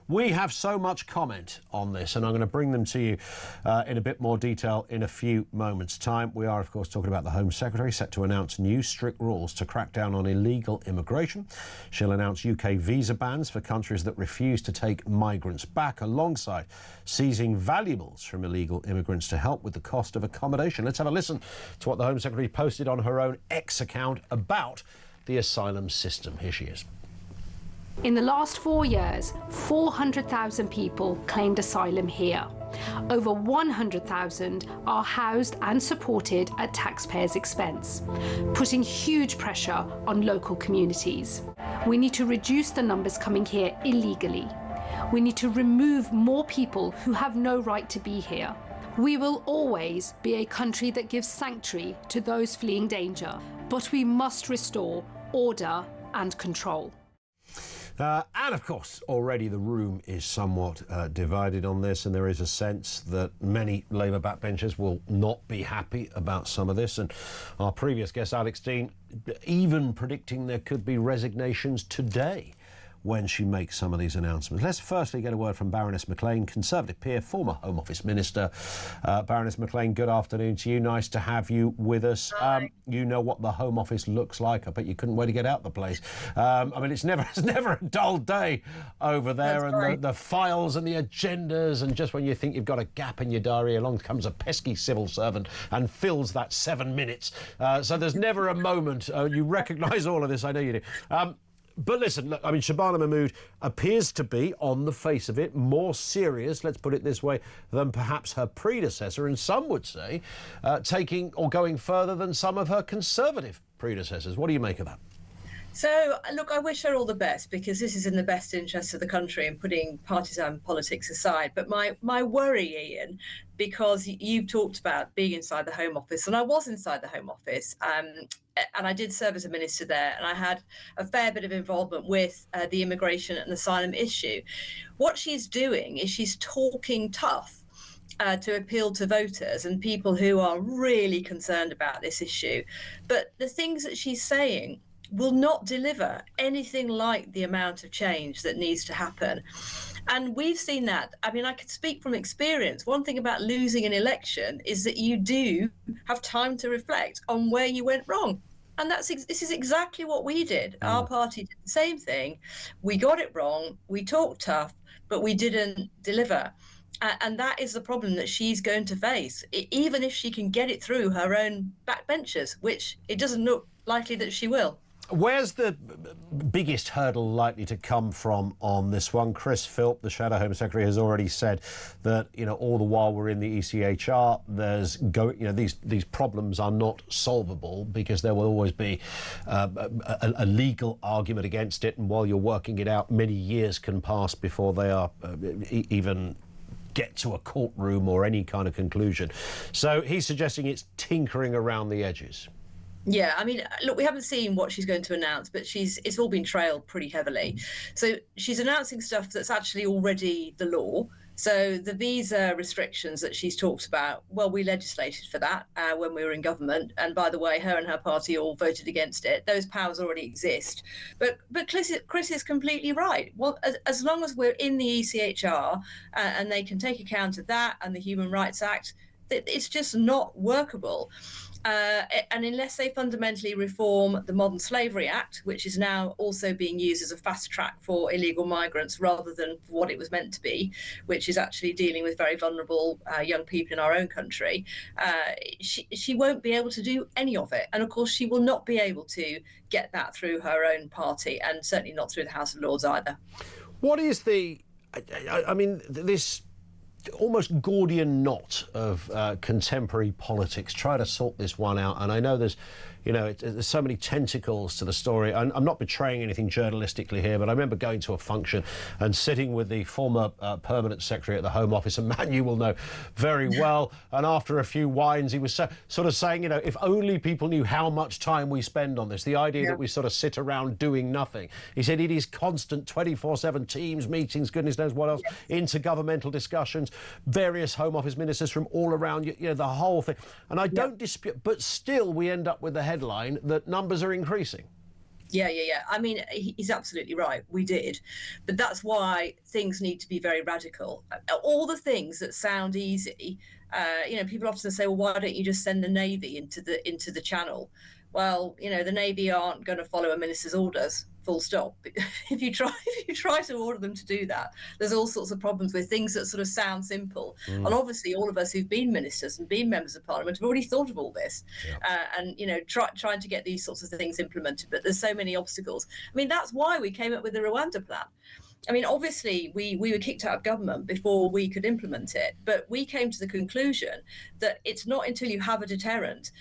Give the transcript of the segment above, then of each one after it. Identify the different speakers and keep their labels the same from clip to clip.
Speaker 1: We have so much comment on this, and I'm going to bring them to you in a bit more detail in a few moments' time. We are, of course, talking about the Home Secretary set to announce new strict rules to crack down on illegal immigration. She'll announce UK visa bans for countries that refuse to take migrants back, alongside seizing valuables from illegal immigrants to help with the cost of accommodation. Let's have a listen to what the Home Secretary posted on her own X account about the asylum system. Here she is.
Speaker 2: In the last 4 years, 400,000 people claimed asylum here. Over 100,000 are housed and supported at taxpayers' expense, putting huge pressure on local communities. We need to reduce the numbers coming here illegally. We need to remove more people who have no right to be here. We will always be a country that gives sanctuary to those fleeing danger, but we must restore order and control.
Speaker 1: And of course, already the room is somewhat divided on this, and there is a sense that many Labour backbenchers will not be happy about some of this. And our previous guest, Alex Dean, even predicting there could be resignations today when she makes some of these announcements. Let's firstly get a word from Baroness MacLean, Conservative peer, former Home Office Minister. Baroness MacLean, good afternoon to you. Nice to have you with us. You know what the Home Office looks like. I bet you couldn't wait to get out the place. I mean, it's never a dull day over there. That's and right. the files and the agendas, and just when you think you've got a gap in your diary, along comes a pesky civil servant and fills that 7 minutes. So there's never a moment. You recognise all of this, I know you do. But listen, look, I mean, Shabana Mahmood appears to be, on the face of it, more serious, let's put it this way, than perhaps her predecessor, and some would say taking or going further than some of her Conservative predecessors. What do you make of that?
Speaker 3: So, look, I wish her all the best, because this is in the best interest of the country and putting partisan politics aside. But my worry, Ian, because you've talked about being inside the Home Office, and I was inside the Home Office, and I did serve as a minister there, and I had a fair bit of involvement with the immigration and asylum issue. What she's doing is she's talking tough to appeal to voters and people who are really concerned about this issue. But the things that she's saying will not deliver anything like the amount of change that needs to happen. And we've seen that. I mean, I could speak from experience. One thing about losing an election is that you do have time to reflect on where you went wrong. And this is exactly what we did. Our party did the same thing. We got it wrong. We talked tough, but we didn't deliver. And that is the problem that she's going to face, even if she can get it through her own backbenchers, which it doesn't look likely that she will.
Speaker 1: Where's the biggest hurdle likely to come from on this one? Chris Philp, the Shadow Home Secretary, has already said that, you know, all the while we're in the ECHR, these problems are not solvable because there will always be a legal argument against it, and while you're working it out, many years can pass before they are even get to a courtroom or any kind of conclusion. So he's suggesting it's tinkering around the edges.
Speaker 3: Yeah, I mean, look, we haven't seen what she's going to announce, but it's all been trailed pretty heavily. So she's announcing stuff that's actually already the law. So the visa restrictions that she's talked about, well, we legislated for that when we were in government. And by the way, her and her party all voted against it. Those powers already exist. But Chris is completely right. Well, as long as we're in the ECHR and they can take account of that and the Human Rights Act, it's just not workable. And unless they fundamentally reform the Modern Slavery Act, which is now also being used as a fast track for illegal migrants rather than what it was meant to be, which is actually dealing with very vulnerable young people in our own country, she won't be able to do any of it. And of course, she will not be able to get that through her own party, and certainly not through the House of Lords either.
Speaker 1: What is this almost Gordian knot of contemporary politics? Try to sort this one out. And I know there's so many tentacles to the story. I'm not betraying anything journalistically here, but I remember going to a function and sitting with the former permanent secretary at the Home Office, a man you will know very well. And after a few wines, he was sort of saying, if only people knew how much time we spend on this, the idea that we sort of sit around doing nothing. He said it is constant 24/7 Teams meetings, goodness knows what else, intergovernmental discussions, various Home Office ministers from all around, the whole thing. And I don't dispute, but still we end up with the headline that numbers are increasing.
Speaker 3: Yeah. I mean, he's absolutely right. We did. But that's why things need to be very radical. All the things that sound easy, people often say, well, why don't you just send the Navy into the Channel? Well, the Navy aren't going to follow a minister's orders, full stop. If you try to order them to do that, there's all sorts of problems with things that sort of sound simple. And obviously, all of us who've been ministers and been members of Parliament have already thought of all this, and trying to get these sorts of things implemented. But there's so many obstacles. I mean, that's why we came up with the Rwanda plan. I mean, obviously, we were kicked out of government before we could implement it, but we came to the conclusion that it's not until you have a deterrent,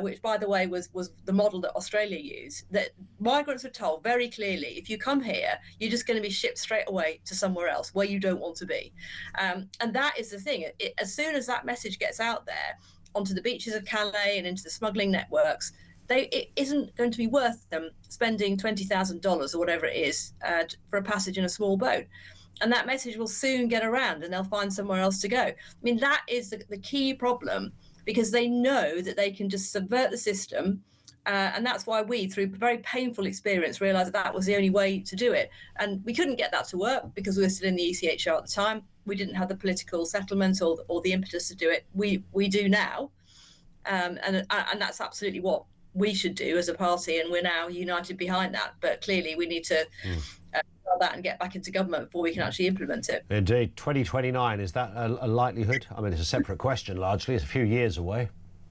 Speaker 3: which, by the way, was the model that Australia used, that migrants were told very clearly, if you come here, you're just going to be shipped straight away to somewhere else where you don't want to be. And that is the thing. As soon as that message gets out there onto the beaches of Calais and into the smuggling networks, it isn't going to be worth them spending $20,000 or whatever it is for a passage in a small boat. And that message will soon get around and they'll find somewhere else to go. I mean, that is the key problem, because they know that they can just subvert the system. And that's why we, through very painful experience, realised that was the only way to do it. And we couldn't get that to work because we were still in the ECHR at the time. We didn't have the political settlement or the impetus to do it. We do now. And that's absolutely what we should do as a party, and we're now united behind that. But clearly we need to sell that and get back into government before we can actually implement it.
Speaker 1: Indeed. 2029, is that a likelihood? I mean, it's a separate question largely. It's a few years away.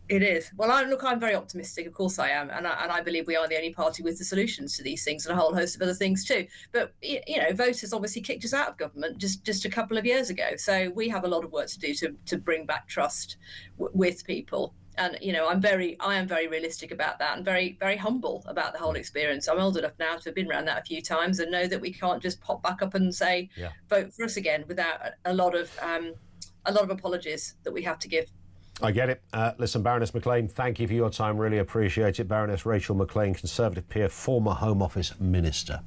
Speaker 3: It is. Well, I'm very optimistic. Of course I am. And I believe we are the only party with the solutions to these things and a whole host of other things too. But, voters obviously kicked us out of government just a couple of years ago. So we have a lot of work to do to bring back trust with people. And, I am very realistic about that and very, very humble about the whole experience. I'm old enough now to have been around that a few times and know that we can't just pop back up and say, vote for us again without a lot of apologies that we have to give.
Speaker 1: I get it. Listen, Baroness MacLean, thank you for your time. Really appreciate it. Baroness Rachel MacLean, Conservative peer, former Home Office Minister.